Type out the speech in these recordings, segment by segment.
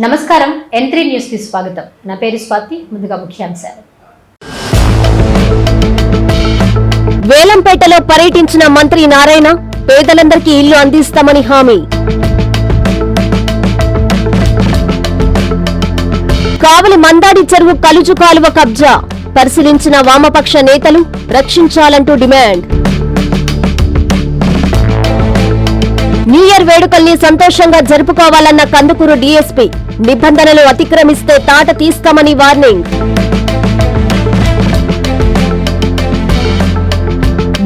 నమస్కారం N3 news కి స్వాగతం. నా పేరు స్వాతి. ముందుగా ముఖ్యాంశాలు. వేలంపేటలో పర్యటించిన మంత్రి నారాయణ పేదలందరికీ ఇల్లు అందిస్తామని హామీ. కావలి మందాడి చెరువు కలుజు కాలువ కబ్జా పరిశీలించిన వామపక్ష నేతలు రక్షించాలంటూ డిమాండ్. న్యూ ఇయర్ వేడుకల్ని సంతోషంగా జరుపుకోవాలన్న కందుకూరు డీఎస్పీ నిబంధనలు అతిక్రమిస్తే తాట తీస్తామని వార్నింగ్.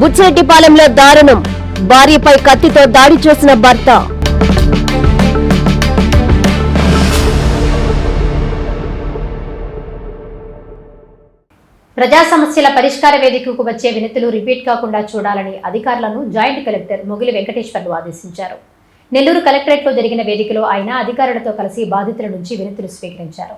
బుచ్చిరెడ్డిపాలెంలో దారుణం, భార్యపై కత్తితో దాడి చేసిన భర్త. ప్రజా సమస్యల పరిష్కార వేదికకు వచ్చే వినతులు రిపీట్ కాకుండా చూడాలని అధికారులను జాయింట్ కలెక్టర్ మొగిలి వెంకటేశ్వర్లు ఆదేశించారు. నెల్లూరు కలెక్టరేట్లో జరిగిన వేదికలో ఆయన అధికారులతో కలిసి బాధితుల నుంచి వినతులు స్వీకరించారు.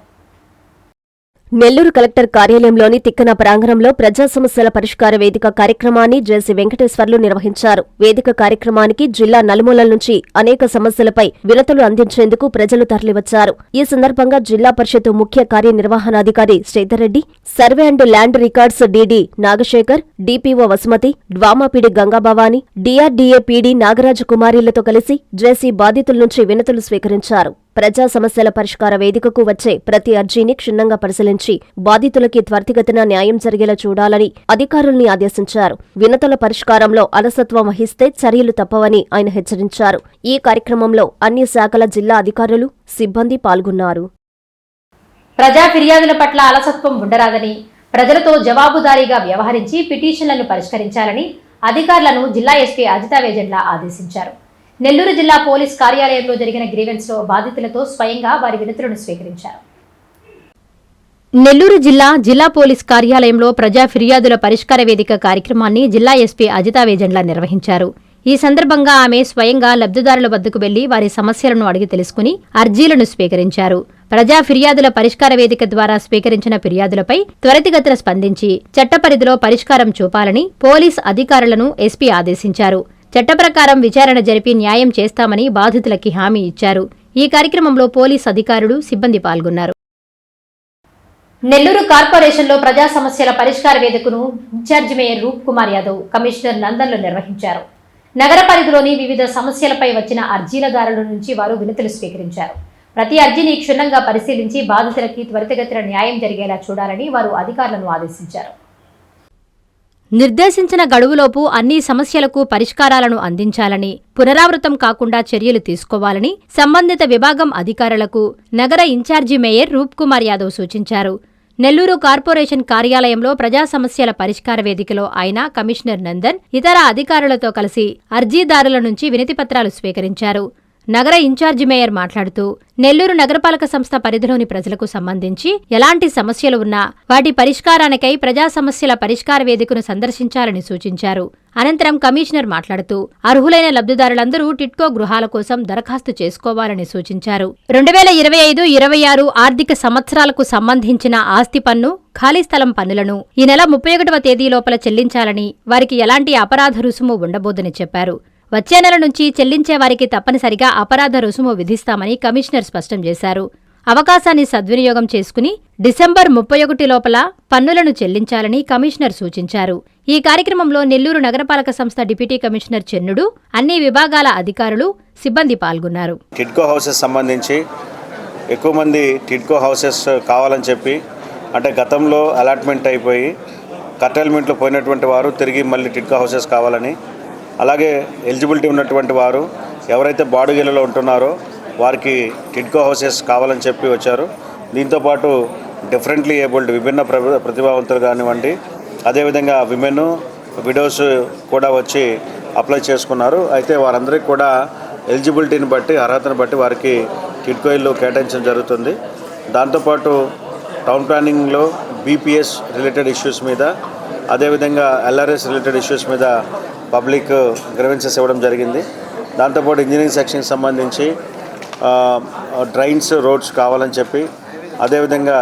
నెల్లూరు కలెక్టర్ కార్యాలయంలోని తిక్కన ప్రాంగణంలో ప్రజా సమస్యల పరిష్కార వేదిక కార్యక్రమాన్ని జేసీ వెంకటేశ్వర్లు నిర్వహించారు. వేదిక కార్యక్రమానికి జిల్లా నలుమూలల నుంచి అనేక సమస్యలపై వినతులు అందించేందుకు ప్రజలు తరలివచ్చారు. ఈ సందర్భంగా జిల్లా పరిషత్ ముఖ్య కార్యనిర్వహణాధికారి Sridhar Reddy, survey and land records DD Nagasekhar, DPO Vasumathi, DWMA PD Gangabhavani, DRDA PD నాగరాజకుమారిలతో కలిసి జేసీ బాధితుల నుంచి వినతులు స్వీకరించారు. ప్రజా సమస్యల పరిష్కార వేదికకు వచ్చే ప్రతి అర్జీని క్షుణ్ణంగా పరిశీలించి బాధితులకి త్వరితగతిన న్యాయం జరిగేలా చూడాలని అధికారుల్ని ఆదేశించారు. వినతుల పరిష్కారంలో అలసత్వం వహిస్తే చర్యలు తప్పవని ఆయన హెచ్చరించారు. ఈ కార్యక్రమంలో అన్ని శాఖల జిల్లా అధికారులు, సిబ్బంది పాల్గొన్నారు. ప్రజా ఫిర్యాదుల పట్ల అలసత్వం ఉండరాదని, ప్రజలతో జవాబుదారీగా వ్యవహరించి పిటిషన్లను పరిష్కరించాలని అధికారులను జిల్లా ఎస్పీ అజితా వేజెండ్ల ఆదేశించారు. నెల్లూరు జిల్లా పోలీస్ కార్యాలయంలో జరిగిన గ్రీవెన్స్ లో బాధితులతో స్వయంగా వారి వినతులను స్వీకరించారు. నెల్లూరు జిల్లా పోలీస్ కార్యాలయంలో ప్రజా ఫిర్యాదుల పరిష్కార వేదిక కార్యక్రమాన్ని జిల్లా ఎస్పీ అజితా వేజెండ్ల నిర్వహించారు. ఈ సందర్భంగా ఆమె స్వయంగా లబ్ధిదారుల వద్దకు వెళ్లి వారి సమస్యలను అడిగి తెలుసుకుని అర్జీలను స్వీకరించారు. ప్రజా ఫిర్యాదుల పరిష్కార వేదిక ద్వారా స్వీకరించిన ఫిర్యాదులపై త్వరితగతిన స్పందించి చట్టపరిధిలో పరిష్కారం చూపాలని పోలీస్ అధికారులను ఎస్పీ ఆదేశించారు. చట్ట ప్రకారం విచారణ జరిపి న్యాయం చేస్తామని బాధితులకి హామీ ఇచ్చారు. ఈ కార్యక్రమంలో పోలీస్ అధికారులు, సిబ్బంది పాల్గొన్నారు. నెల్లూరు కార్పొరేషన్లో ప్రజా సమస్యల పరిష్కార వేదికను ఇన్ఛార్జి మేయర్ రూప్ కుమార్ యాదవ్, కమిషనర్ నందన్లు నిర్వహించారు. నగర పరిధిలోని వివిధ సమస్యలపై వచ్చిన అర్జీలదారుల నుంచి వారు వినతులు స్వీకరించారు. ప్రతి అర్జీని క్షుణ్ణంగా పరిశీలించి బాధితులకి త్వరితగతిన న్యాయం జరిగేలా చూడాలని వారు అధికారులను ఆదేశించారు. నిర్దేశించిన గడువులోపు అన్ని సమస్యలకు పరిష్కారాలను అందించాలని, పునరావృతం కాకుండా చర్యలు తీసుకోవాలని సంబంధిత విభాగం అధికారులకు నగర ఇన్ఛార్జి మేయర్ రూప్ కుమార్ యాదవ్ సూచించారు. నెల్లూరు కార్పొరేషన్ కార్యాలయంలో ప్రజా సమస్యల పరిష్కార వేదికలో ఆయన, కమిషనర్ నందన్ ఇతర అధికారులతో కలిసి అర్జీదారుల నుంచి వినతిపత్రాలు స్వీకరించారు. నగర ఇన్ఛార్జి మేయర్ మాట్లాడుతూ, నెల్లూరు నగరపాలక సంస్థ పరిధిలోని ప్రజలకు సంబంధించి ఎలాంటి సమస్యలు ఉన్నా వాటి పరిష్కారానికై ప్రజా సమస్యల పరిష్కార వేదికను సందర్శించాలని సూచించారు. అనంతరం కమిషనర్ మాట్లాడుతూ, అర్హులైన లబ్ధిదారులందరూ టిట్కో గృహాల కోసం దరఖాస్తు చేసుకోవాలని సూచించారు. 2025-26 ఆర్థిక సంవత్సరాలకు సంబంధించిన ఆస్తి పన్ను, ఖాళీ స్థలం పన్నులను ఈ నెల 31వ తేదీ లోపల చెల్లించాలని, వారికి ఎలాంటి అపరాధ రుసుము ఉండబోదని చెప్పారు. వచ్చే నెల నుంచి చెల్లించే వారికి తప్పనిసరిగా అపరాధ రుసుము విధిస్తామని కమిషనర్ స్పష్టం చేశారు. అవకాశాన్ని సద్వినియోగం చేసుకుని డిసెంబర్ 31 లోపల పన్నులను చెల్లించాలని కమిషనర్ సూచించారు. ఈ కార్యక్రమంలో నెల్లూరు నగరపాలక సంస్థ డిప్యూటీ కమిషనర్ చెన్నుడు, అన్ని విభాగాల అధికారులు, సిబ్బంది పాల్గొన్నారు. టిడ్కో హౌసెస్ సంబంధించి ఎక్కువ మంది టిడ్కో హౌసెస్ కావాలని చెప్పి, అంటే గతంలో అలాట్మెంట్ అయిపోయి కర్టైల్మెంట్లో పోయినటువంటి వారు తిరిగి మళ్ళీ టిడ్కో హౌసెస్ కావాలని, అలాగే ఎలిజిబిలిటీ ఉన్నటువంటి వారు ఎవరైతే బాడుగిలలో ఉంటున్నారో వారికి టిడ్కో హౌసెస్ కావాలని చెప్పి వచ్చారు. దీంతోపాటు డిఫరెంట్లీ ఏబుల్డ్ విభిన్న ప్రతిభావంతులు కానివ్వండి, అదేవిధంగా విమెన్, విడోస్ కూడా వచ్చి అప్లై చేసుకున్నారు. అయితే వారందరికీ కూడా ఎలిజిబిలిటీని బట్టి, అర్హతను బట్టి వారికి టిడ్కో ఇల్లు కేటాయించడం జరుగుతుంది. దాంతోపాటు టౌన్ ప్లానింగ్లో బీపీఎస్ రిలేటెడ్ ఇష్యూస్ మీద, అదేవిధంగా ఎల్ఆర్ఎస్ రిలేటెడ్ ఇష్యూస్ మీద పబ్లిక్ గ్రీవెన్సెస్ ఇవ్వడం జరిగింది. దాంతోపాటు ఇంజనీరింగ్ సెక్షన్కి సంబంధించి డ్రైన్స్, రోడ్స్ కావాలని చెప్పి, అదేవిధంగా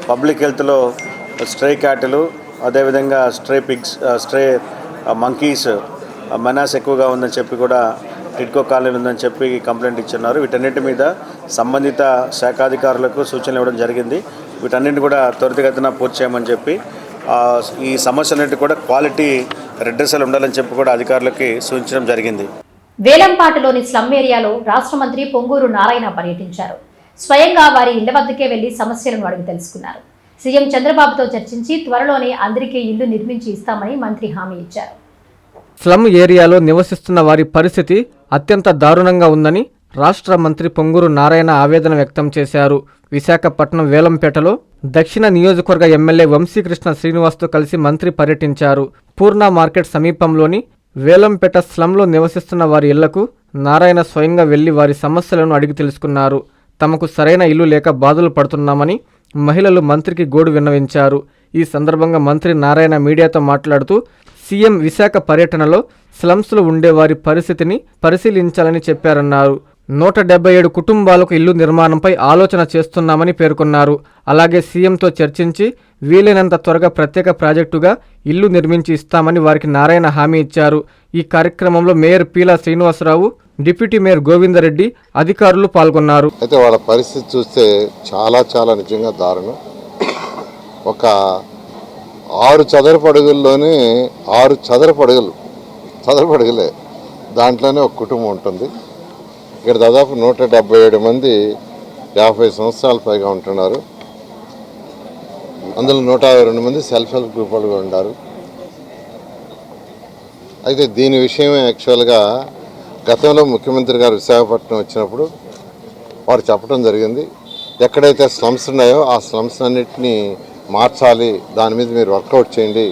పబ్లిక్ హెల్త్లో స్ట్రే క్యాట్లు, అదేవిధంగా స్ట్రే పిగ్స్, స్ట్రే మంకీస్ మెనాస్ ఎక్కువగా ఉందని చెప్పి కూడా టిడ్కో కాలనీ ఉందని చెప్పి కంప్లైంట్ ఇచ్చున్నారు. వీటన్నిటి మీద సంబంధిత శాఖాధికారులకు సూచనలు ఇవ్వడం జరిగింది. వీటన్నిటిని కూడా త్వరితగతిన పూర్తి చేయమని చెప్పి ఈ సమస్యలన్నిటి కూడా క్వాలిటీ రెడ్రెసల్ ఉండాలని చెప్పి కూడా అధికారులకి సూచించడం జరిగింది. వేలంపాటలోని స్లమ్ ఏరియాలో రాష్ట్ర మంత్రి పొంగూరు నారాయణ పర్యటించారు. స్వయంగా వారి ఇళ్ల వద్దకే వెళ్లి సమస్యలను అడిగి తెలుసుకున్నారు. సీఎం చంద్రబాబుతో చర్చించి త్వరలోనే అందరికీ ఇల్లు నిర్మించి ఇస్తామని మంత్రి హామీ ఇచ్చారు. స్లమ్ ఏరియాలో నివసిస్తున్న వారి పరిస్థితి అత్యంత దారుణంగా ఉందని రాష్ట్ర మంత్రి పొంగూరు నారాయణ ఆవేదన వ్యక్తం చేశారు. విశాఖపట్నం వేలంపేటలో దక్షిణ నియోజకవర్గ ఎమ్మెల్యే వంశీకృష్ణ శ్రీనివాస్తో కలిసి మంత్రి పర్యటించారు. పూర్ణ మార్కెట్ సమీపంలోని వేలంపేట స్లమ్లో నివసిస్తున్న వారి ఇళ్లకు నారాయణ స్వయంగా వెళ్లి వారి సమస్యలను అడిగి తెలుసుకున్నారు. తమకు సరైన ఇల్లు లేక బాధలు పడుతున్నామని మహిళలు మంత్రికి గోడు విన్నవించారు. ఈ సందర్భంగా మంత్రి నారాయణ మీడియాతో మాట్లాడుతూ సీఎం విశాఖ పర్యటనలో స్లమ్స్లో ఉండే వారి పరిస్థితిని పరిశీలించాలని చెప్పారన్నారు. 177 కుటుంబాలకు ఇల్లు నిర్మాణంపై ఆలోచన చేస్తున్నామని పేర్కొన్నారు. అలాగే సీఎంతో చర్చించి వీలైనంత త్వరగా ప్రత్యేక ప్రాజెక్టుగా ఇల్లు నిర్మించి ఇస్తామని వారికి నారాయణ హామీ ఇచ్చారు. ఈ కార్యక్రమంలో mayor Peela Srinivasarao, deputy mayor Govindareddy, అధికారులు పాల్గొన్నారు. అయితే వాళ్ళ పరిస్థితి చూస్తే చాలా నిజంగా దారుణం. ఒక 6 చదరపు అడుగుల్లోనే 6 చదరపు అడుగులే దాంట్లోనే ఒక కుటుంబం ఉంటుంది. ఇక్కడ దాదాపు 177 మంది 50 సంవత్సరాల పైగా ఉంటున్నారు. అందులో 152 మంది సెల్ఫ్ హెల్ప్ గ్రూప్ వాళ్ళు ఉన్నారు. అయితే దీని విషయమే యాక్చువల్గా గతంలో ముఖ్యమంత్రి గారు విశాఖపట్నం వచ్చినప్పుడు వారు చెప్పడం జరిగింది. ఎక్కడైతే స్లమ్స్ ఉన్నాయో ఆ స్లమ్స్ అన్నింటినీ మార్చాలి, దాని మీద మీరు వర్కౌట్ చేయండి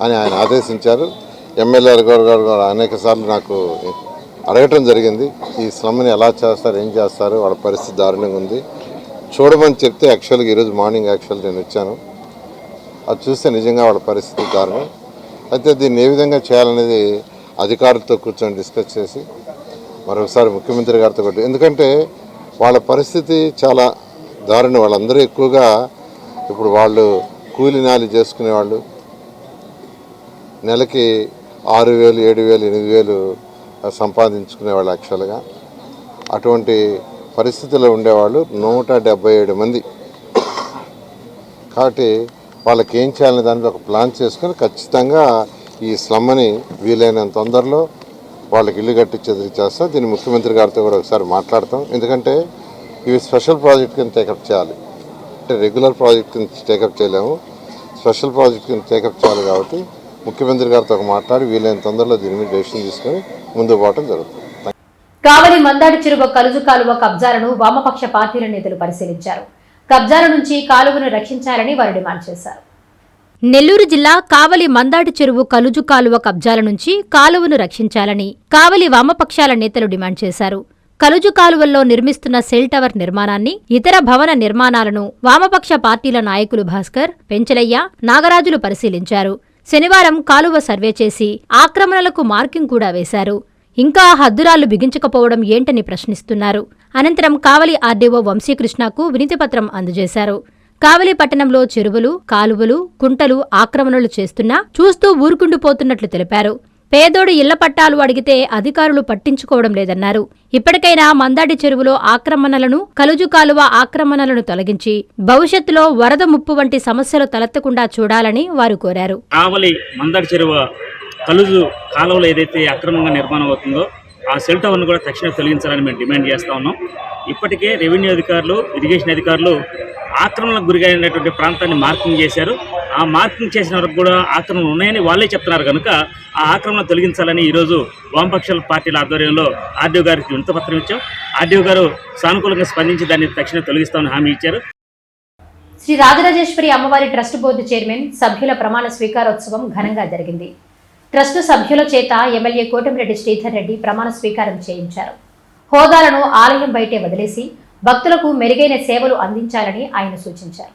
అని ఆయన ఆదేశించారు. ఎమ్మెల్యే గారు అనేక సార్లు నాకు అడగటం జరిగింది. ఈ స్లమ్ని ఎలా చేస్తారు, ఏం చేస్తారు, వాళ్ళ పరిస్థితి దారుణంగా ఉంది, చూడమని చెప్తే యాక్చువల్గా ఈరోజు మార్నింగ్ నేను వచ్చాను. అది చూస్తే నిజంగా వాళ్ళ పరిస్థితి దారుణం. అయితే దీన్ని ఏ విధంగా చేయాలనేది అధికారులతో కూర్చొని డిస్కస్ చేసి మరొకసారి ముఖ్యమంత్రి గారితో కూడా, ఎందుకంటే వాళ్ళ పరిస్థితి చాలా దారుణం. వాళ్ళందరూ ఎక్కువగా ఇప్పుడు వాళ్ళు కూలి నాలి చేసుకునేవాళ్ళు, నెలకి 6,000, 7,000, 8,000 సంపాదించుకునేవాళ్ళు యాక్చువల్గా. అటువంటి పరిస్థితుల్లో ఉండేవాళ్ళు 177 మంది. కాబట్టి వాళ్ళకి ఏం చేయాలనే దానికి ఒక ప్లాన్ చేసుకొని ఖచ్చితంగా ఈ స్లమ్ని వీలైనంత తొందరలో వాళ్ళకి ఇల్లు కట్టించేది చేస్తాం. దీన్ని ముఖ్యమంత్రి గారితో కూడా ఒకసారి మాట్లాడతాం. ఎందుకంటే ఇవి స్పెషల్ ప్రాజెక్ట్ కింద టేకప్ చేయాలి. అంటే రెగ్యులర్ ప్రాజెక్ట్ కింద టేకప్ చేయలేము, స్పెషల్ ప్రాజెక్ట్ కింద టేకప్ చేయాలి. కాబట్టి ముఖ్యమంత్రి గారితో మాట్లాడి వీలైన తొందరలో దీని మీద డెసిషన్ తీసుకొని ముందుకు పోవడం జరుగుతుంది. కావలి మందాడి చెరువు కలుజు కాలువ కబ్జాలను వామపక్ష పార్టీల నేతలు పరిశీలించారు. కబ్జాల నుంచి కాలువను రక్షించాలని వారు డిమాండ్ చేశారు. నెల్లూరు జిల్లా కావలి మందాడి చెరువు కలుజు కాలువ కబ్జాల నుంచి కాలువను రక్షించాలని కావలి వామపక్షాల నేతలు డిమాండ్ చేశారు. కలుజు కాలువల్లో నిర్మిస్తున్న సెల్ టవర్ నిర్మాణాన్ని, ఇతర భవన నిర్మాణాలను వామపక్ష పార్టీల నాయకులు భాస్కర్, పెంచలయ్య, నాగరాజులు పరిశీలించారు. శనివారం కాలువ సర్వే చేసి ఆక్రమణలకు మార్కింగ్ కూడా వేశారు. ఇంకా హద్దురాళ్లు బిగించకపోవడం ఏంటని ప్రశ్నిస్తున్నారు. అనంతరం కావలి ఆర్డీఓ వంశీకృష్ణకు వినతిపత్రం అందజేశారు. కావలి పట్టణంలో చెరువులు, కాలువలు, కుంటలు ఆక్రమణలు చేస్తున్నా చూస్తూ ఊరుకుండిపోతున్నట్లు తెలిపారు. పేదోడు ఇళ్ల పట్టాలు అడిగితే అధికారులు పట్టించుకోవడం లేదన్నారు. ఇప్పటికైనా మందాడి చెరువులో ఆక్రమణలను, కలుజు కాలువ ఆక్రమణలను తొలగించి భవిష్యత్తులో వరద ముప్పు వంటి సమస్యలు తలెత్తకుండా చూడాలని వారు కోరారు. కావలి మందాడి చెరువు కలుజు కాలువలో ఏదైతే అక్రమంగా నిర్మాణం అవుతుందో ఆ సెల్ టవర్ను కూడా తక్షణం తొలగించాలని మేము డిమాండ్ చేస్తూ ఉన్నాం. ఇప్పటికే రెవెన్యూ అధికారులు, ఇరిగేషన్ అధికారులు ఆక్రమణకు గురైనటువంటి ప్రాంతాన్ని మార్కింగ్ చేశారు. ఆ మార్కింగ్ చేసిన వరకు కూడా ఆక్రమణలు ఉన్నాయని వాళ్ళే చెప్తున్నారు కనుక ఆ ఆక్రమణ తొలగించాలని ఈరోజు వామపక్షాల పార్టీల ఆధ్వర్యంలో ఆర్డీఓ గారికి వినతిపత్రం ఇచ్చాం. ఆర్డీఓ గారు సానుకూలంగా స్పందించి దాన్ని తక్షణం తొలగిస్తామని హామీ ఇచ్చారు. శ్రీ రాజరాజేశ్వరి అమ్మవారి ట్రస్ట్ బోర్డు చైర్మన్ సభ్యుల ప్రమాణ స్వీకారోత్సవం ఘనంగా జరిగింది. ట్రస్టు సభ్యుల చేత ఎమ్మెల్యే కోటమిరెడ్డి శ్రీధర్ రెడ్డి ప్రమాణ స్వీకారం చేయించారు. హోదాలను ఆలయం బయటే వదిలేసి భక్తులకు మెరుగైన సేవలు అందించాలని ఆయన సూచించారు.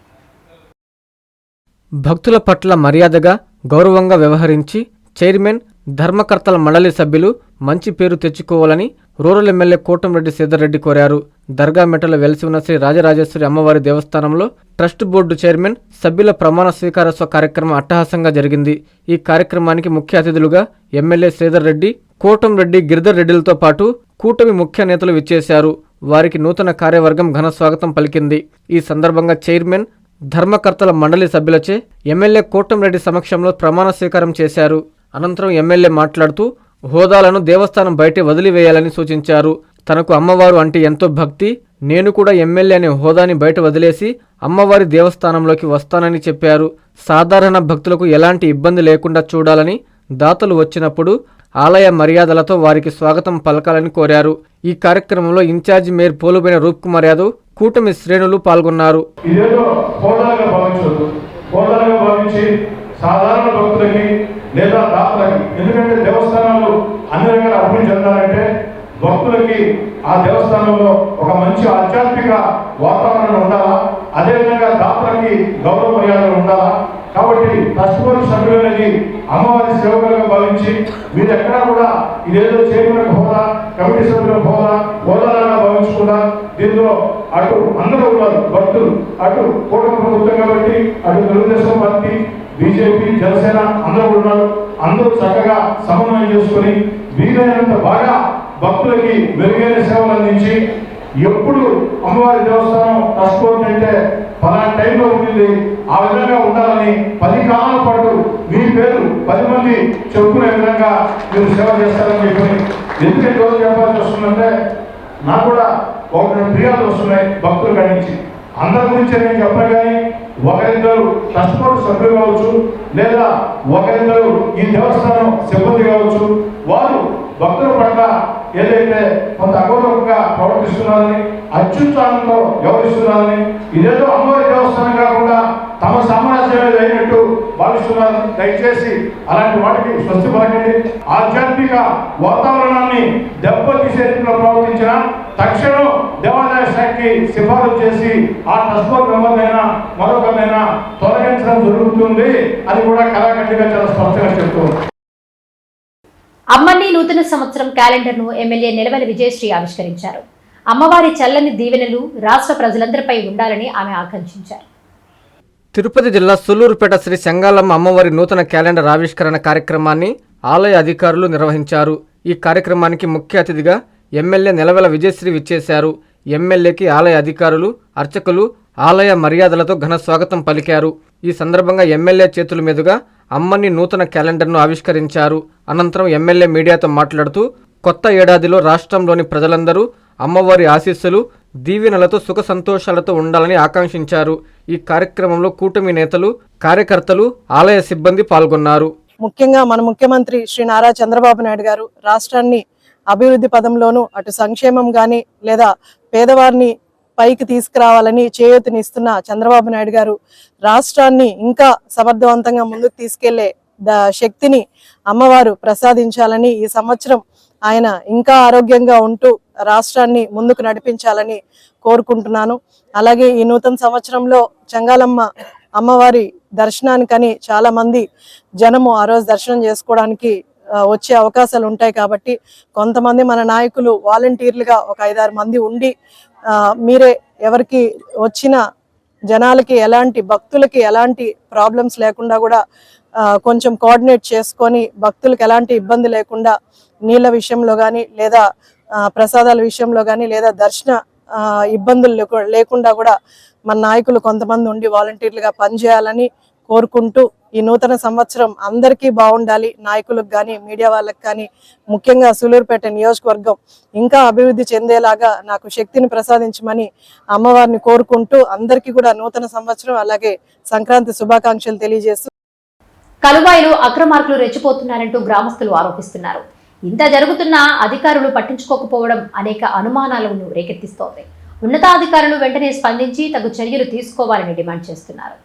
భక్తుల పట్ల మర్యాదగా, గౌరవంగా వ్యవహరించి చైర్మన్, ధర్మకర్తల మండలి సభ్యులు మంచి పేరు తెచ్చుకోవాలని రూరల్ ఎమ్మెల్యే కోటమిరెడ్డి శ్రీధర్ రెడ్డి కోరారు. దర్గా మెటలో వెలిసి ఉన్న శ్రీ రాజరాజేశ్వరి అమ్మవారి దేవస్థానంలో ట్రస్ట్ బోర్డు చైర్మన్, సభ్యుల ప్రమాణ స్వీకారోత్సవ కార్యక్రమం అట్టహాసంగా జరిగింది. ఈ కార్యక్రమానికి ముఖ్య అతిథులుగా ఎమ్మెల్యే శ్రీధర్ రెడ్డి, కోటంరెడ్డి, గిరిధర్ రెడ్డిలతో పాటు కూటమి ముఖ్య నేతలు విచ్చేశారు. వారికి నూతన కార్యవర్గం ఘన స్వాగతం పలికింది. ఈ సందర్భంగా చైర్మన్, ధర్మకర్తల మండలి సభ్యులచే ఎమ్మెల్యే కోటంరెడ్డి సమక్షంలో ప్రమాణ స్వీకారం చేశారు. అనంతరం ఎమ్మెల్యే మాట్లాడుతూ హోదాలను దేవస్థానం బయట వదిలివేయాలని సూచించారు. తనకు అమ్మవారు అంటే ఎంతో భక్తి, నేను కూడా ఎమ్మెల్యే అనే హోదాని బయట వదిలేసి అమ్మవారి దేవస్థానంలోకి వస్తానని చెప్పారు. సాధారణ భక్తులకు ఎలాంటి ఇబ్బంది లేకుండా చూడాలని, దాతలు వచ్చినప్పుడు ఆలయ మర్యాదలతో వారికి స్వాగతం పలకాలని కోరారు. ఈ కార్యక్రమంలో ఇన్ఛార్జి మేయర్ పోలుబైన రూప్ కుమార్ యాదవ్, కూటమి శ్రేణులు పాల్గొన్నారు. ఇదేదో హోదాగా భావించవద్దు. హోదాగా భావించి సాధారణ భక్తులకి లేదా దాతలకి, ఎందుకంటే దేవస్థానాలు అన్ని రకాల అభివృద్ధి చెందాలంటే భక్తులకి ఆ దేవస్థానంలో ఒక మంచి ఆధ్యాత్మిక వాతావరణం ఉండాలా, అదేవిధంగా దాతలకి గౌరవ మర్యాదలు ఉండాలా. కాబట్టి ట్రస్ట్ బోర్డు సభ్యులు అనేది అమ్మవారి సేవకులుగా భావించి మీరు ఎక్కడా కూడా ఇదేదో చైర్మన్ హోదా, కమిటీ సభ్యుల హోదాలాగా భావించకుండా దీనిలో అటు అందరూ ఉన్నారు భక్తులు, అటు కూటమి ప్రభుత్వం కాబట్టి అటు తెలుగుదేశం పార్టీ, బీజేపీ, జనసేన అందరూ ఉన్నారు. అందరూ చక్కగా సమన్వయం చేసుకుని వీలైనంత బాగా భక్తులకి మెరుగైన సేవలు అందించి, ఎప్పుడు అమ్మవారి దేవస్థానం ట్రస్ట్ బోర్డు అంటే పలానా టైంలో ఉంటుంది ఆ విధంగా ఉండాలని 10 కాలాల పాటు మీ పేరు 10 మంది చెప్పుకునే విధంగా మీరు సేవ చేస్తారని చెప్పి ఎందుకంటే రోజు చెప్పాల్సి వస్తుందంటే నాకు కూడా 1-2 ఫిర్యాదులు వస్తున్నాయి భక్తుల కాడి నుంచి. అందరి గురించి నేను చెప్పను కానీ ఒకరిద్దరు ట్రస్ట్ బోర్డు సభ్యులు కావచ్చు, లేదా ఒకరిద్దరు ఈ దేవస్థానం సిబ్బంది కావచ్చు, వారు భక్తుల పట్ల ఏదైతే కొంత అగౌరవంగా ప్రవర్తిస్తున్నారని, అత్యుత్సాహంతో వ్యవహరిస్తున్నారని, ఇదేదో అమ్మవారి దేవస్థానం కాకుండా తమ సామ్రాజ్యం అయినట్టు భావిస్తున్నారని దయచేసి అలాంటి వాటికి స్వస్తి పలకండి. ఆధ్యాత్మిక వాతావరణాన్ని దెబ్బతీసే రీతిలో ప్రవర్తించిన తక్షణం దేవాదాయ శాఖకి సిఫారసు చేసి ఆ ట్రస్ట్ బోర్డు మెంబర్నైనా మరొకరినైనా తొలగించడం జరుగుతుంది అని కూడా కళాఖండిగా చాలా స్పష్టంగా చెప్తుంది. అమ్మని నూతన సంవత్సరం క్యాలెండర్ను ఎమ్మెల్యే నిలవెల విజయశ్రీ ఆవిష్కరించారు. అమ్మవారి చల్లని దీవెనలు రాష్ట్ర ప్రజలందరిపై ఉండాలని ఆమె ఆకాంక్షించారు. తిరుపతి జిల్లా సుళ్లూరుపేట శ్రీ చెంగాలమ్మ అమ్మవారి నూతన క్యాలెండర్ ఆవిష్కరణ కార్యక్రమాన్ని ఆలయ అధికారులు నిర్వహించారు. ఈ కార్యక్రమానికి ముఖ్య అతిథిగా ఎమ్మెల్యే నిలవెల విజయశ్రీ విచ్చేశారు. ఎమ్మెల్యేకి ఆలయ అధికారులు, అర్చకులు ఆలయ మర్యాదలతో ఘన స్వాగతం పలికారు. ఈ సందర్భంగా ఎమ్మెల్యే చేతుల మీదుగా అమ్మని నూతన క్యాలెండర్ను ఆవిష్కరించారు. అనంతరం ఎమ్మెల్యే మీడియాతో మాట్లాడుతూ కొత్త ఏడాదిలో రాష్ట్రంలోని ప్రజలందరూ అమ్మవారి ఆశీస్సులు, దీవెనలతో సుఖ సంతోషాలతో ఉండాలని ఆకాంక్షించారు. ఈ కార్యక్రమంలో కూటమి నేతలు, కార్యకర్తలు, ఆలయ సిబ్బంది పాల్గొన్నారు. ముఖ్యంగా మన ముఖ్యమంత్రి శ్రీ నారా చంద్రబాబు నాయుడు గారు రాష్ట్రాన్ని అభివృద్ధి పదంలోనూ అటు సంక్షేమం గాని లేదా పేదవారిని పైకి తీసుకురావాలని చేయూతనిస్తున్న చంద్రబాబు నాయుడు గారు రాష్ట్రాన్ని ఇంకా సమర్థవంతంగా ముందుకు తీసుకెళ్లే శక్తిని అమ్మవారు ప్రసాదించాలని, ఈ సంవత్సరం ఆయన ఇంకా ఆరోగ్యంగా ఉంటూ రాష్ట్రాన్ని ముందుకు నడిపించాలని కోరుకుంటున్నాను. అలాగే ఈ నూతన సంవత్సరంలో చెంగాలమ్మ అమ్మవారి దర్శనానికని చాలా మంది జనము ఆ రోజు దర్శనం చేసుకోవడానికి వచ్చే అవకాశాలు ఉంటాయి. కాబట్టి కొంతమంది మన నాయకులు వాలంటీర్లుగా ఒక 5-6 మంది ఉండి మీరే ఎవరికి వచ్చిన జనాలకి ఎలాంటి భక్తులకి ఎలాంటి ప్రాబ్లమ్స్ లేకుండా కూడా కొంచెం కోఆర్డినేట్ చేసుకొని భక్తులకు ఎలాంటి ఇబ్బంది లేకుండా నీళ్ళ విషయంలో కానీ లేదా ప్రసాదాల విషయంలో కానీ లేదా దర్శన ఇబ్బందులు లేకుండా కూడా మన నాయకులు కొంతమంది ఉండి వాలంటీర్లుగా పనిచేయాలని కోరుకుంటూ ఈ నూతన సంవత్సరం అందరికీ బాగుండాలి, నాయకులకు కానీ మీడియా వాళ్ళకి కానీ ముఖ్యంగా సూలూరుపేట నియోజకవర్గం ఇంకా అభివృద్ధి చెందేలాగా నాకు శక్తిని ప్రసాదించమని అమ్మవారిని కోరుకుంటూ అందరికీ కూడా నూతన సంవత్సరం అలాగే సంక్రాంతి శుభాకాంక్షలు తెలియజేస్తూ కలువాయిలో అక్రమార్కులు రెచ్చిపోతున్నారంటూ గ్రామస్తులు ఆరోపిస్తున్నారు. ఇంత జరుగుతున్నా అధికారులు పట్టించుకోకపోవడం అనేక అనుమానాలను రేకెత్తిస్తోంది. ఉన్నతాధికారులు వెంటనే స్పందించి తగు చర్యలు తీసుకోవాలని డిమాండ్ చేస్తున్నారు.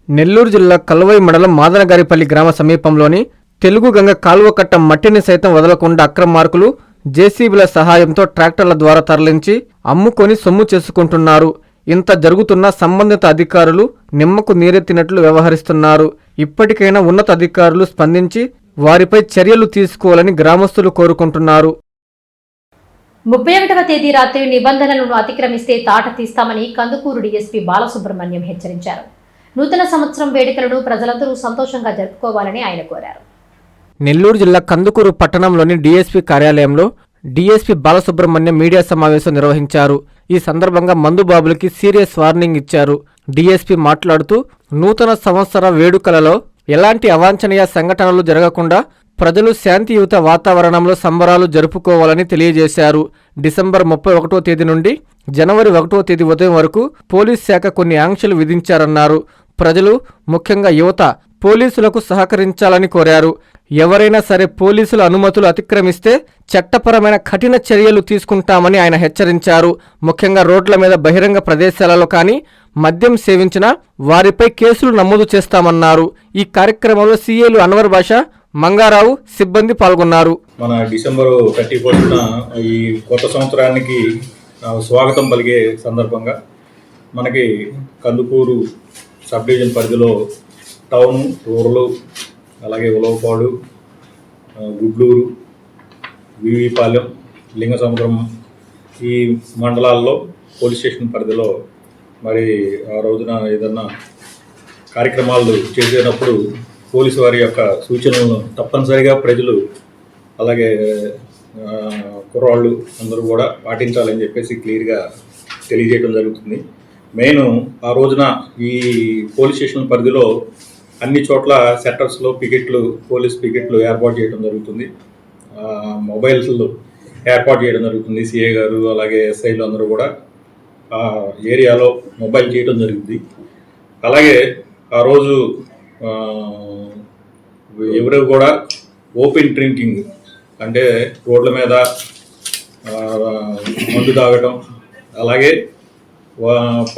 నెల్లూరు జిల్లా కలువాయి మండలం మాదనగారిపల్లి గ్రామ సమీపంలోని తెలుగు గంగ కాలువ కట్ట మట్టిని సైతం వదలకుండా అక్రమార్కులు జేసీబీల సహాయంతో ట్రాక్టర్ల ద్వారా తరలించి అమ్ముకొని సొమ్ము చేసుకుంటున్నారు. ఇంత జరుగుతున్నా సంబంధిత అధికారులు నిమ్మకు నీరెత్తినట్లు వ్యవహరిస్తున్నారు. ఇప్పటికైనా ఉన్నత అధికారులు స్పందించి వారిపై చర్యలు తీసుకోవాలని గ్రామస్తులు కోరుకుంటున్నారు. 31వ తేదీ రాత్రి నిబంధనలను అతిక్రమిస్తే తాట తీస్తామని కందుకూరు డీఎస్పీ బాలసుబ్రహ్మణ్యం హెచ్చరించారు. నూతన సంవత్సరం వేడుకలను ప్రజలందరూ సంతోషంగా జరుపుకోవాలని ఆయన కోరారు. నెల్లూరు జిల్లా కందుకూరు పట్టణంలోని డీఎస్పీ కార్యాలయంలో డీఎస్పీ బాలసుబ్రహ్మణ్యం మీడియా సమావేశం నిర్వహించారు. ఈ సందర్భంగా మందుబాబులకి సీరియస్ వార్నింగ్ ఇచ్చారు. డీఎస్పీ మాట్లాడుతూ నూతన సంవత్సర వేడుకలలో ఎలాంటి అవాంఛనీయ సంఘటనలు జరగకుండా ప్రజలు శాంతియుత వాతావరణంలో సంబరాలు జరుపుకోవాలని తెలియజేశారు. డిసెంబర్ 31వ తేదీ నుండి జనవరి 1వ తేదీ ఉదయం వరకు పోలీస్ శాఖ కొన్ని ఆంక్షలు విధించారన్నారు. ప్రజలు, ముఖ్యంగా యువత పోలీసులకు సహకరించాలని కోరారు. ఎవరైనా సరే పోలీసుల అనుమతులు అతిక్రమిస్తే చట్టపరమైన కఠిన చర్యలు తీసుకుంటామని ఆయన హెచ్చరించారు. ముఖ్యంగా రోడ్ల మీద, బహిరంగ ప్రదేశాలలో కానీ మద్యం సేవించిన వారిపై కేసులు నమోదు చేస్తామన్నారు. ఈ కార్యక్రమంలో సీఏలు అన్వర్ బాషా, మంగారావు, సిబ్బంది పాల్గొన్నారు. మన డిసెంబర్ 31న ఈ కొత్త సంవత్సరానికి స్వాగతం పలికే సందర్భంగా మనకి కందుకూరు సబ్ డివిజన్ పరిధిలో టౌన్, రూరల్, అలాగే ఉలవపాడు, గుడ్లూరు, వివిపాలెం, లింగసముద్రం ఈ మండలాల్లో పోలీస్ స్టేషన్ పరిధిలో మరి ఆ రోజున ఏదన్నా కార్యక్రమాలు చేసేటప్పుడు పోలీసు వారి యొక్క సూచనలను తప్పనిసరిగా ప్రజలు అలాగే కుర్రాళ్ళు అందరూ కూడా పాటించాలని చెప్పేసి క్లియర్గా తెలియజేయడం జరుగుతుంది. మెయిన్ ఆ రోజున ఈ పోలీస్ స్టేషన్ పరిధిలో అన్ని చోట్ల సెక్టర్స్లో పికెట్లు, పోలీస్ పికెట్లు ఏర్పాటు చేయడం జరుగుతుంది. మొబైల్స్లో ఏర్పాటు చేయడం జరుగుతుంది. సిఐ గారు అలాగే ఎస్ఐలు అందరూ కూడా ఆ ఏరియాలో మొబైల్ చేయడం జరుగుతుంది. అలాగే ఆ రోజు ఎవరు కూడా ఓపెన్ డ్రింకింగ్ అంటే రోడ్ల మీద మందు తాగటం, అలాగే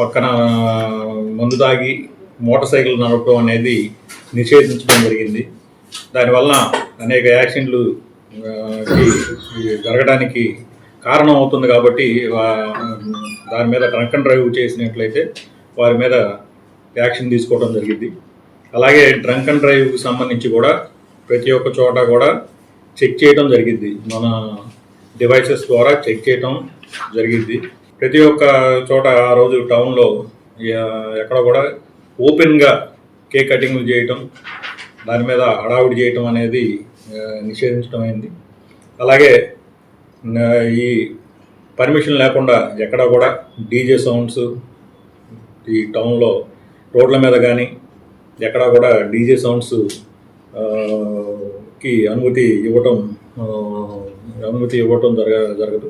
పక్కన మందు తాగి మోటార్ సైకిల్ నడపడం అనేది నిషేధించడం జరిగింది. దానివల్ల అనేక యాక్సిడెంట్లు జరగడానికి కారణం అవుతుంది. కాబట్టి దాని మీద డ్రంక్ అండ్ డ్రైవ్ చేసినట్లయితే వారి మీద యాక్షన్ తీసుకోవడం జరిగింది. అలాగే డ్రంక్ అండ్ డ్రైవ్కి సంబంధించి కూడా ప్రతి ఒక్క చోట కూడా చెక్ చేయడం జరిగింది. మన డివైసెస్ ద్వారా చెక్ చేయడం జరిగింది. ప్రతి ఒక్క చోట ఆ రోజు టౌన్లో ఎక్కడ కూడా ఓపెన్గా కేక్ కటింగ్లు చేయటం, దాని మీద హడావుడి చేయటం అనేది నిషేధించడమైంది. అలాగే ఈ పర్మిషన్ లేకుండా ఎక్కడ కూడా డీజే సౌండ్స్ ఈ టౌన్లో రోడ్ల మీద కానీ ఎక్కడా కూడా డీజే సౌండ్స్ కి అనుమతి ఇవ్వటం జరగదు.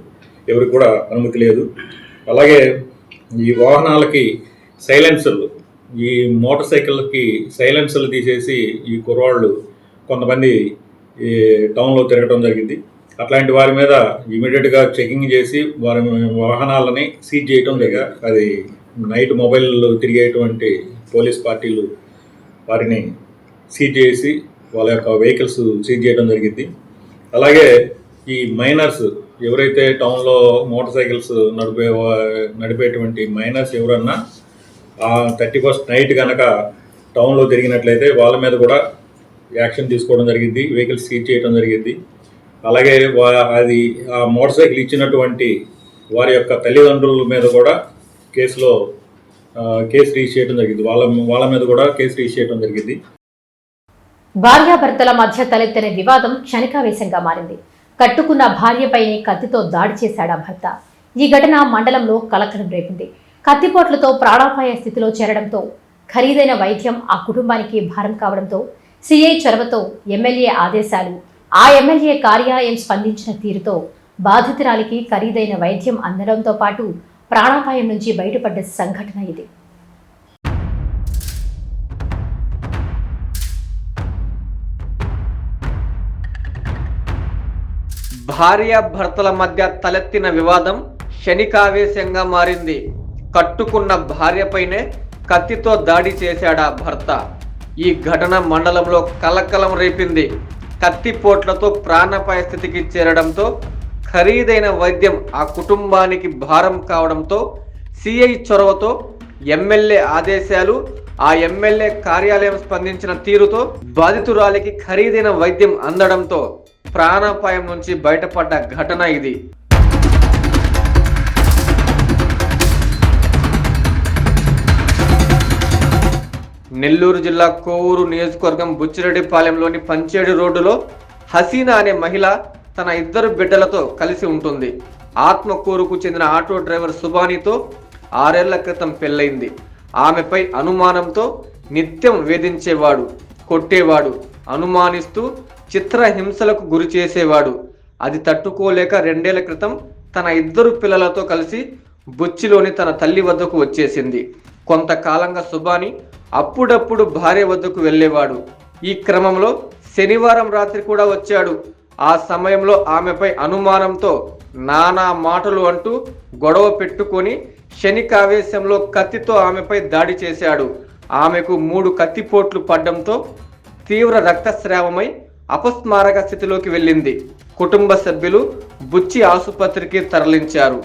ఎవరికి కూడా అనుమతి లేదు. అలాగే ఈ వాహనాలకి సైలెన్సర్లు, ఈ మోటార్ సైకిళ్ళకి సైలెన్సర్లు తీసేసి ఈ కుర్రాళ్ళు కొంతమంది ఈ టౌన్లో తిరగటం జరిగింది. అట్లాంటి వారి మీద ఇమీడియట్గా చెకింగ్ చేసి వారి వాహనాలని సీజ్ చేయటం జరిగింది. అది నైట్ మొబైల్ తిరిగేటువంటి పోలీస్ పార్టీలు వారిని సీజ్ చేసి వాళ్ళ యొక్క వెహికల్స్ సీజ్ చేయడం జరిగింది. అలాగే ఈ మైనర్స్ ఎవరైతే టౌన్లో మోటార్ సైకిల్స్ నడిపేటువంటి మైనర్స్ ఎవరన్నా 31st నైట్ కనుక టౌన్లో తిరిగినట్లయితే వాళ్ళ మీద కూడా యాక్షన్ తీసుకోవడం జరిగింది. వెహికల్స్ సీజ్ చేయడం జరిగింది. అలాగే అది ఆ మోటార్ సైకిల్ ఇచ్చినటువంటి వారి యొక్క తల్లిదండ్రుల మీద కూడా కేసు రిజిస్టర్ చేయడం జరిగింది. వాళ్ళ మీద కూడా కేసు రిజిస్టర్ చేయడం జరిగింది. భార్యాభర్తల మధ్య తలెత్తిన వివాదం క్షణికావేశంగా మారింది. కట్టుకున్న భార్యపైనే కత్తితో దాడి చేశాడా భర్త. ఈ ఘటన మండలంలో కలకలం రేపింది. కత్తిపోట్లతో ప్రాణాపాయ స్థితిలో చేరడంతో ఖరీదైన వైద్యం ఆ కుటుంబానికి భారం కావడంతో సిఐ చొరవతో ఎమ్మెల్యే ఆదేశాలు, ఆ ఎమ్మెల్యే కార్యాలయం స్పందించిన తీరుతో బాధితురాలికి ఖరీదైన వైద్యం అందడంతో పాటు ప్రాణాపాయం నుంచి బయటపడ్డ సంఘటన ఇది. భార్యాభర్తల మధ్య తలెత్తిన వివాదం క్షణికావేశంగా మారింది. కట్టుకున్న భార్యపైనే కత్తితో దాడి చేశాడా భర్త. ఈ ఘటన మండలంలో కలకలం రేపింది. కత్తిపోట్లతో ప్రాణాపాయ స్థితికి చేరడంతో ఖరీదైన వైద్యం ఆ కుటుంబానికి భారం కావడంతో సిఐ చొరవతో ఎమ్మెల్యే ఆదేశాలు, ఆ ఎమ్మెల్యే కార్యాలయం స్పందించిన తీరుతో బాధితురాలికి ఖరీదైన వైద్యం అందడంతో ప్రాణాపాయం నుంచి బయటపడ్డ ఘటన ఇది. నెల్లూరు జిల్లా కోవూరు నియోజకవర్గం బుచ్చిరెడ్డిపాలెంలోని పంచేడు రోడ్డులో హసీనా అనే మహిళ తన 2 బిడ్డలతో కలిసి ఉంటుంది. ఆత్మకూరుకు చెందిన ఆటో డ్రైవర్ సుబానీతో 6 ఏళ్ల క్రితం పెళ్ళైంది. ఆమెపై అనుమానంతో నిత్యం వేధించేవాడు, కొట్టేవాడు, అనుమానిస్తూ చిత్రహింసలకు గురి చేసేవాడు. అది తట్టుకోలేక 2 ఏళ్ల క్రితం తన 2 పిల్లలతో కలిసి బుచ్చిలోని తన తల్లి వద్దకు వచ్చేసింది. కొంతకాలంగా సుబాని అప్పుడప్పుడు భార్య వద్దకు వెళ్ళేవాడు. ఈ క్రమంలో శనివారం రాత్రి కూడా వచ్చాడు. ఆ సమయంలో ఆమెపై అనుమానంతో నానా మాటలు అంటూ గొడవ పెట్టుకొని క్షణికావేశంలో కత్తితో ఆమెపై దాడి చేశాడు. ఆమెకు 3 కత్తిపోట్లు పడ్డంతో తీవ్ర రక్తస్రావమై అపస్మారక స్థితిలోకి వెళ్ళింది. కుటుంబ సభ్యులు బుచ్చి ఆసుపత్రికి తరలించారు.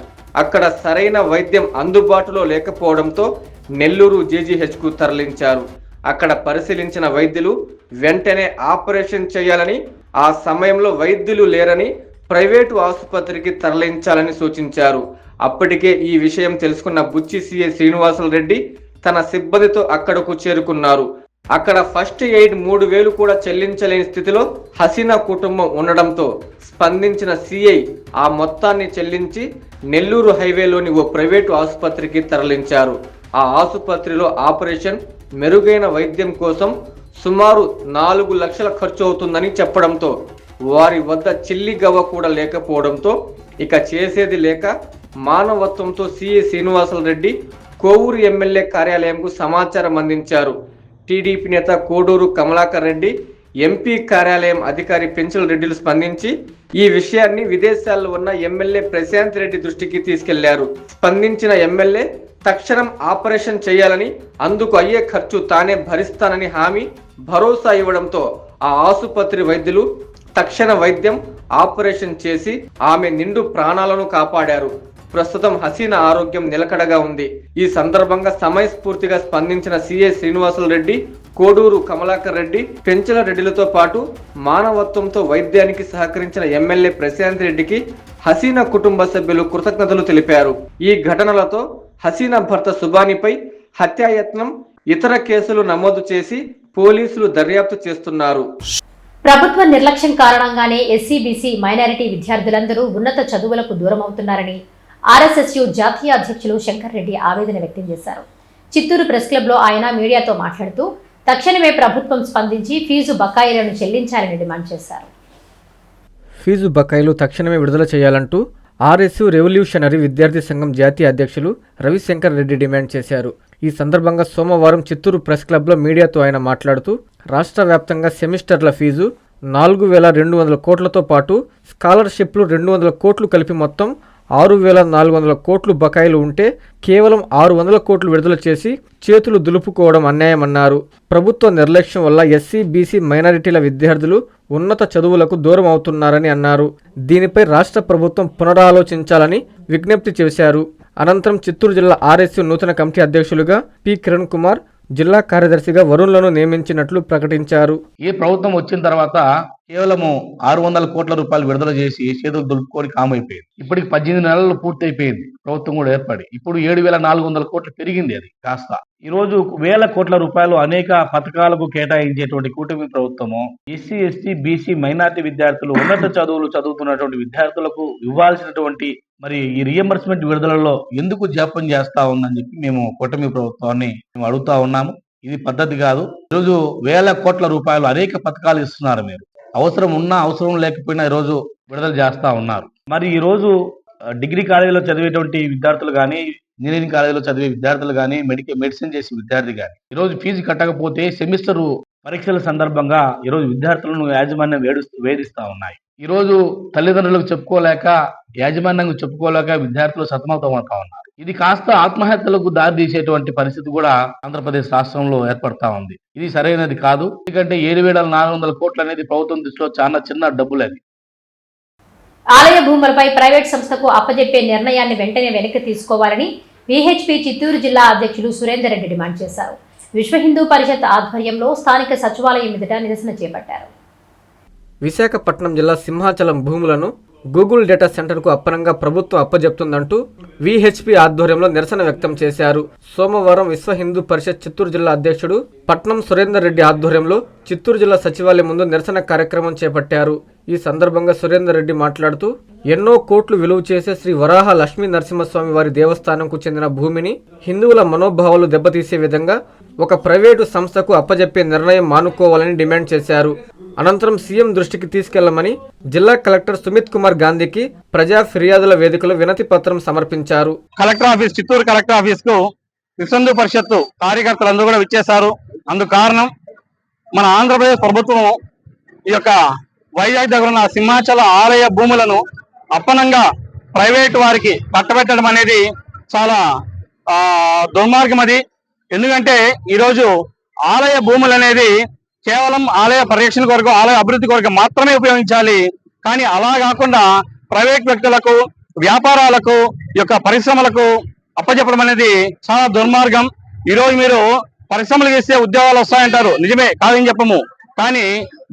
అక్కడ సరైన వైద్యం అందుబాటులో లేకపోవడంతో నెల్లూరు జీజీహెచ్కు తరలించారు. అక్కడ పరిశీలించిన వైద్యులు వెంటనే ఆపరేషన్ చేయాలని, ఆ సమయంలో వైద్యులు లేరని ప్రైవేటు ఆసుపత్రికి తరలించాలని సూచించారు. అప్పటికే ఈ విషయం తెలుసుకున్న బుచ్చి సీఐ శ్రీనివాసులు రెడ్డి తన సిబ్బందితో అక్కడకు చేరుకున్నారు. అక్కడ ఫస్ట్ ఎయిడ్ 3,000 కూడా చెల్లించలేని స్థితిలో హసీనా కుటుంబం ఉండడంతో స్పందించిన సిఐ ఆ మొత్తాన్ని చెల్లించి నెల్లూరు హైవేలోని ఓ ప్రైవేటు ఆసుపత్రికి తరలించారు. ఆ ఆసుపత్రిలో ఆపరేషన్, మెరుగైన వైద్యం కోసం సుమారు 4 లక్షల ఖర్చు అవుతుందని చెప్పడంతో వారి వద్ద చిల్లి గవ్వ కూడా లేకపోవడంతో ఇక చేసేది లేక మానవత్వంతో సిఐ శ్రీనివాసులు రెడ్డి కోవూరు ఎమ్మెల్యే కార్యాలయంకు సమాచారం అందించారు. టీడీపీ నేత కోడూరు కమలాకర్ రెడ్డి, ఎంపీ కార్యాలయం అధికారి పెంచుల రెడ్డిలు స్పందించి ఈ విషయాన్ని విదేశాల్లో ఉన్న ఎమ్మెల్యే ప్రశాంత్ రెడ్డి దృష్టికి తీసుకెళ్లారు. స్పందించిన ఎమ్మెల్యే తక్షణం ఆపరేషన్ చేయాలని, అందుకు అయ్యే ఖర్చు తానే భరిస్తానని హామీ, భరోసా ఇవ్వడంతో ఆ ఆసుపత్రి వైద్యులు తక్షణ వైద్యం, ఆపరేషన్ చేసి ఆమె నిండు ప్రాణాలను కాపాడారు. ప్రస్తుతం హసీనా ఆరోగ్యం నిలకడగా ఉంది. ఈ సందర్భంగా సమయస్ఫూర్తిగా స్పందించిన సిఐ శ్రీనివాసులు రెడ్డి, కోడూరు కమలాకర్ రెడ్డి, పెంచల రెడ్డిలతో పాటు మానవత్వంతో వైద్యానికి సహకరించిన ఎమ్మెల్యే ప్రశాంత్ రెడ్డికి హసీనా కుటుంబ సభ్యులు కృతజ్ఞతలు తెలిపారు. ఈ ఘటనలతో హసీనా భర్త సుబానీపై హత్యాయత్నం, ఇతర కేసులు నమోదు చేసి పోలీసులు దర్యాప్తు చేస్తున్నారు. ప్రభుత్వ నిర్లక్ష్యం కారణంగానే ఎస్సీ-బీసీ మైనారిటీ విద్యార్థులందరూ ఉన్నత చదువులకు దూరమవుతున్నారని ఆర్ఎస్ఎస్యు జాతీయ అధ్యక్షులు శంకర్ రెడ్డి ఆవేదన వ్యక్తం చేశారు. చిత్తూరు ప్రెస్ క్లబ్లో ఆయన మీడియాతో మాట్లాడుతూ తక్షణమే ప్రభుత్వం స్పందించి ఫీజు బకాయిలను చెల్లించాలని డిమాండ్ చేశారు. ఫీజు బకాయిలు తక్షణమే విడుదల చేయాలంటూ ఆర్ఎస్యు రెవల్యూషనరీ విద్యార్థి సంఘం జాతీయ అధ్యక్షులు రవిశంకర్ రెడ్డి డిమాండ్ చేశారు. ఈ సందర్భంగా సోమవారం చిత్తూరు ప్రెస్ క్లబ్లో మీడియాతో ఆయన మాట్లాడుతూ రాష్ట్ర వ్యాప్తంగా సెమిస్టర్ల ఫీజు 4,200 కోట్లతో పాటు స్కాలర్షిప్లు 200 కోట్లు కలిపి మొత్తం 6,400 కోట్లు బకాయిలు ఉంటే కేవలం 600 కోట్లు విడుదల చేసి చేతులు దులుపుకోవడం అన్యాయమన్నారు. ప్రభుత్వ నిర్లక్ష్యం వల్ల ఎస్సీ-బీసీ మైనారిటీల విద్యార్థులు ఉన్నత చదువులకు దూరం అవుతున్నారని అన్నారు. దీనిపై రాష్ట్ర ప్రభుత్వం పునరాలోచించాలని విజ్ఞప్తి చేశారు. అనంతరం చిత్తూరు జిల్లా ఆర్ఎస్యు నూతన కమిటీ అధ్యక్షులుగా పి కిరణ్ కుమార్, జిల్లా కార్యదర్శిగా వరుణ్లను నియమించినట్లు ప్రకటించారు. ఈ ప్రభుత్వం వచ్చిన తర్వాత కేవలము 600 కోట్ల రూపాయలు విడుదల చేసి చేతులు దులుపుకొని కామైపోయింది. ఇప్పటికి 18 నెలలు పూర్తయిపోయింది ప్రభుత్వం కూడా ఏర్పడి. ఇప్పుడు 7,400 కోట్లు పెరిగింది. అది కాస్త ఈ రోజు 1,000 కోట్ల రూపాయలు అనేక పథకాలకు కేటాయించేటువంటి కూటమి ప్రభుత్వము ఎస్సీ, ఎస్టీ, బీసీ మైనారిటీ విద్యార్థులు ఉన్నత చదువులు చదువుతున్నటువంటి విద్యార్థులకు ఇవ్వాల్సినటువంటి మరి ఈ రియంబర్స్మెంట్ విడుదలలో ఎందుకు జాప్యం చేస్తా ఉందని చెప్పి మేము కూటమి ప్రభుత్వాన్ని అడుగుతా ఉన్నాము. ఇది పద్ధతి కాదు. ఈరోజు 1,000 కోట్ల రూపాయలు అనేక పథకాలు ఇస్తున్నారు. మీరు అవసరం ఉన్నా అవసరం లేకపోయినా ఈరోజు విడుదల చేస్తా ఉన్నారు. మరి ఈ రోజు డిగ్రీ కాలేజీలో చదివేటువంటి విద్యార్థులు కానీ, ఇంజనీరింగ్ కాలేజీలో చదివే విద్యార్థులు కానీ, మెడిసిన్ చేసే విద్యార్థి కానీ ఈరోజు ఫీజు కట్టకపోతే సెమిస్టర్ పరీక్షల సందర్భంగా ఈరోజు విద్యార్థులను యాజమాన్యం వేధిస్తా ఉన్నాయి. ఈరోజు తల్లిదండ్రులకు చెప్పుకోలేక, యాజమాన్యంకు చెప్పుకోలేక విద్యార్థులు సతమతమవుతా ఉన్నారు. ఇది కాస్త ఆత్మహత్యలకు దారితీసేటువంటి పరిస్థితి కూడా ఆంధ్రప్రదేశ్ రాష్ట్రంలో ఏర్పడతా ఉంది. ఇది సరైనది కాదు. ఎందుకంటే 7,400 కోట్లు అనేది ప్రభుత్వం దృష్టిలో చాలా చిన్న డబ్బులు. అది ఆలయ భూములపై ప్రైవేట్ సంస్థకు అప్పజెప్పే నిర్ణయాన్ని వెంటనే వెనక్కి తీసుకోవాలని విహెచ్పి చిత్తూరు జిల్లా అధ్యక్షులు సురేందర్ రెడ్డి డిమాండ్ చేశారు. విశ్వ హిందూ పరిషత్ ఆధ్వర్యంలో స్థానిక సచివాలయం ఎదుట నిరసన చేపట్టారు. విశాఖపట్నం జిల్లా సింహాచలం భూములను గూగుల్ డేటా సెంటర్కు అప్పనంగా ప్రభుత్వం అప్పజెప్తుందంటూ విహెచ్పి ఆధ్వర్యంలో నిరసన వ్యక్తం చేశారు. సోమవారం విశ్వ హిందూ పరిషత్ చిత్తూరు జిల్లా అధ్యక్షుడు పట్నం సురేందర్ రెడ్డి ఆధ్వర్యంలో చిత్తూరు జిల్లా సచివాలయం ముందు నిరసన కార్యక్రమం చేపట్టారు. ఈ సందర్భంగా సురేందర్ రెడ్డి మాట్లాడుతూ ఎన్నో కోట్లు విలువ చేసే శ్రీ వరాహ లక్ష్మీ నరసింహస్వామి వారి దేవస్థానంకు చెందిన భూమిని హిందువుల మనోభావాలు దెబ్బతీసే విధంగా ఒక ప్రైవేటు సంస్థకు అప్పజెప్పే నిర్ణయం మానుకోవాలని డిమాండ్ చేశారు. అనంతరం సీఎం దృష్టికి తీసుకెళ్లమని జిల్లా కలెక్టర్ సుమిత్ కుమార్ గాంధీకి ప్రజా ఫిర్యాదుల వేదికలో వినతి పత్రం సమర్పించారు. Collector office, Chittoor collector office కు విశ్వందు పరిషత్తు కార్యకర్తలందరూ కూడా విచ్చేశారు. అందుకు కారణం మన ఆంధ్రప్రదేశ్ ప్రభుత్వం ఈ యొక్క వైజాగ్ దగ్గర ఉన్న సింహాచల ఆలయ భూములను అప్పనంగా ప్రైవేటు వారికి కట్టబెట్టడం అనేది చాలా దుర్మార్గం. అది ఎందుకంటే ఈరోజు ఆలయ భూములు అనేది కేవలం ఆలయ పరిరక్షణ కొరకు, ఆలయ అభివృద్ధి కొరకు మాత్రమే ఉపయోగించాలి. కానీ అలా కాకుండా ప్రైవేట్ వ్యక్తులకు, వ్యాపారాలకు, ఈ యొక్క పరిశ్రమలకు అప్పచెప్పడం అనేది చాలా దుర్మార్గం. ఈరోజు మీరు పరిశ్రమలు చేస్తే ఉద్యోగాలు వస్తాయంటారు, నిజమే, కాదని చెప్పము. కానీ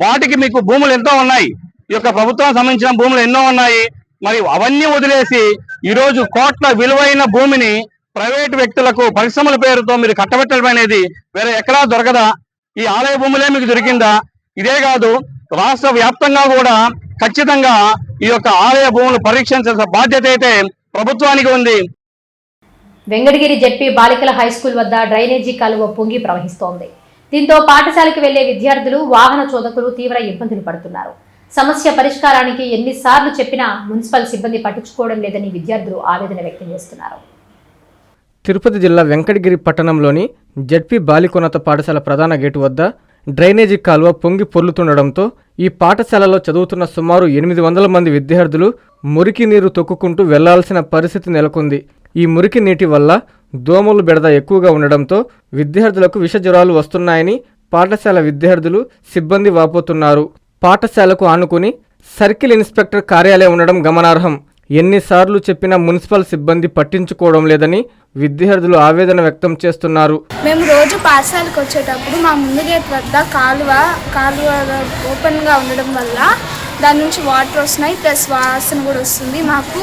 వాటికి మీకు భూములు ఎంతో ఉన్నాయి, ఈ యొక్క ప్రభుత్వానికి సంబంధించిన భూములు ఎన్నో ఉన్నాయి. మరి అవన్నీ వదిలేసి ఈరోజు కోట్ల విలువైన భూమిని ప్రైవేటు వ్యక్తులకు పరిశ్రమల పేరుతో మీరు కట్టబెట్టడం అనేది వేరే ఎక్కడా దొరకదా? ఈ ఆలయ భూములే మీకు దొరికిందా? ఇదే కాదు, రాష్ట్ర వ్యాప్తంగా కూడా ఖచ్చితంగా ఈ యొక్క ఆలయ భూములు పరీక్షించాల్సిన బాధ్యత అయితే ప్రభుత్వానికి ఉంది. వెంకటగిరి జెడ్పీ బాలికల హైస్కూల్ వద్ద డ్రైనేజీ కాలువ పొంగి ప్రవహిస్తోంది. దీంతో పాఠశాలకు వెళ్లే విద్యార్థులు, వాహన చోదకులు తీవ్ర ఇబ్బందులు పడుతున్నారు. సమస్య పరిష్కారానికి ఎన్నిసార్లు చెప్పినా మున్సిపల్ సిబ్బంది పట్టించుకోవడం లేదని విద్యార్థులు ఆవేదన వ్యక్తం చేస్తున్నారు. తిరుపతి జిల్లా వెంకటగిరి పట్టణంలోని జెడ్పీ బాలికోన్నత పాఠశాల ప్రధాన గేటు వద్ద డ్రైనేజీ కాలువ పొంగి పొర్లుతుండడంతో ఈ పాఠశాలలో చదువుతున్న సుమారు 800 మంది విద్యార్థులు మురికి నీరు తొక్కుకుంటూ వెళ్లాల్సిన పరిస్థితి నెలకొంది. ఈ మురికి నీటి వల్ల దోమలు బెడద ఎక్కువగా ఉండడంతో విద్యార్థులకు విష జ్వరాలు వస్తున్నాయని పాఠశాల విద్యార్థులు, సిబ్బంది వాపోతున్నారు. పాఠశాలకు ఆనుకుని సర్కిల్ ఇన్స్పెక్టర్ కార్యాలయం ఉండడం గమనార్హం. ఎన్నిసార్లు చెప్పినా మున్సిపల్ సిబ్బంది పట్టించుకోవడం లేదని విద్యార్థులు ఆవేదన వ్యక్తం చేస్తున్నారు. మేము రోజు పాఠశాలకు వచ్చేటప్పుడు మా ముందు గేట్ వద్ద కాలువ ఓపెన్గా ఉండడం వల్ల దాని నుంచి వాటర్ వస్తున్నాయి, ప్లస్ వాసన కూడా వస్తుంది. మాకు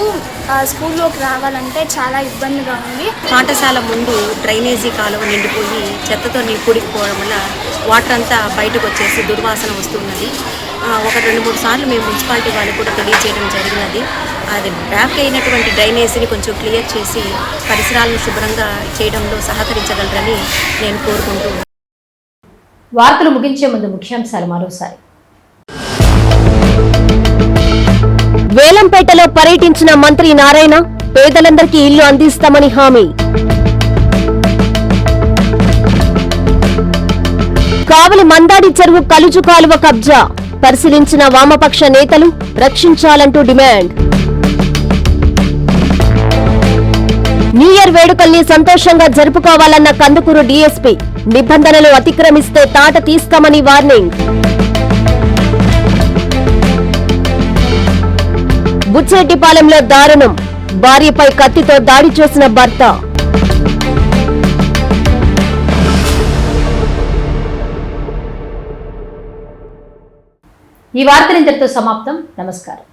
స్కూల్లోకి రావాలంటే చాలా ఇబ్బందిగా ఉంది. పాఠశాల ముందు డ్రైనేజీ కాలువ నిండిపోయి చెత్తతో కూడిపోవడం వల్ల వాటర్ అంతా బయటకు వచ్చేసి దుర్వాసన వస్తున్నది. ఒక 2-3 సార్లు మేము మున్సిపాలిటీ వాళ్ళకి కూడా తెలియజేయడం జరిగినది. అది బ్యాక్ అయినటువంటి డ్రైనేజీని కొంచెం క్లియర్ చేసి పరిసరాలను శుభ్రంగా చేయడంలో సహకరించగలరని నేను కోరుకుంటున్నాను. వార్తలు ముగించే ముందు ముఖ్యాంశాలు మరోసారి. వేలంపేటలో పర్యటించిన మంత్రి నారాయణ, పేదలందరికీ ఇల్లు అందిస్తామని హామీ. కావలి మందాడి చెరువు కలుజు కాలువ కబ్జా, పరిశీలించిన వామపక్ష నేతలు, రక్షించాలంటూ డిమాండ్. న్యూ ఇయర్ వేడుకల్ని సంతోషంగా జరుపుకోవాలన్న కందుకూరు డీఎస్పీ, నిబంధనలు అతిక్రమిస్తే తాట తీస్తామని వార్నింగ్. బుచ్చెట్టిపాలెంలో దారుణం, భార్యపై కత్తితో దాడి చేసిన భర్త. ఈ వార్తలు ఇంతటితో సమాప్తం. నమస్కారం.